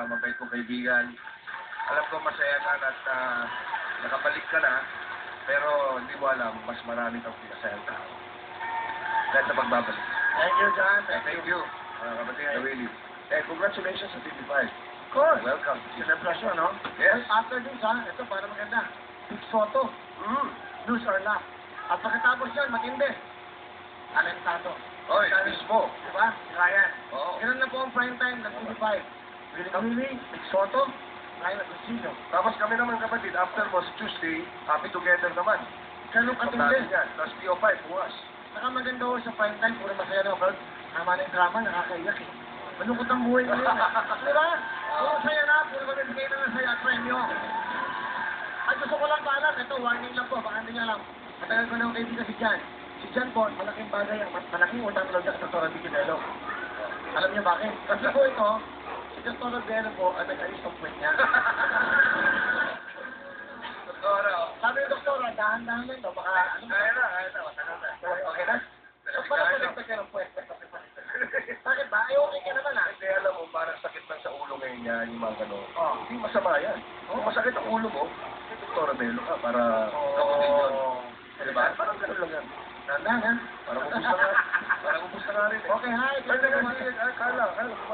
mabait kong kaibigan. Alam ko masaya ka at nakabalik ka na, pero hindi mo alam, mas marami kang pinasayang tao. Dahil sa pagbabalik. Thank you, John. Thank you, kapatid na Willie. Congratulations sa 55. Of course. Welcome. Celebration, no? Yes. After this, ito para maganda. Big Soto. Lose or laugh. At pagkatapos yan, matindi. Alentado. Oy, mismo. Diba? Si Ryan. Oo. Ganun na po ang prime time ng 55. Willie, Big Soto, Ryan Agoncillo. Tapos kami naman kapatid, after was Tuesday, happy together naman. Ganun katindi. Tapos PO5, bukas. Saka maganda ko sa prime time, puro masaya na ako. Tama na yung drama, nakakaiyak eh. Malungkot ang buhay ngayon eh. Diba? Puro saya na, puro magbibigay na ng saya at premyo. At gusto ko lang paalam, ito, warning lang po, baka hindi niya alam. Matagal ko na yung kaibigan si Jan. Si Jan po, malaking bagay, malaking utang loob niya sa Dr. Bichinello. Alam niyo bakit? Kasi po ito, si Dr. Bichinello po, ang nag-ayos ng puwet niya. Sabi ng doktor, dahan-dahan lang ito, baka ano. Kaya na, matagal na. Okay na? So, para connected ka ng puwet. Bakit ba? Ay, okay ka naman ah. Hindi alam mo, parang sakit lang sa ulo ngayon yan, yung mga gano'n. Oh. Hindi masama yan. Kung masakit ang ulo mo, Dr. Bello ka para kamutin yun. Diba? Parang gano'n lang yan. Tanda, ha? Parang ubus na nga. Parang ubus na nga rin. Okay, hi. Kala.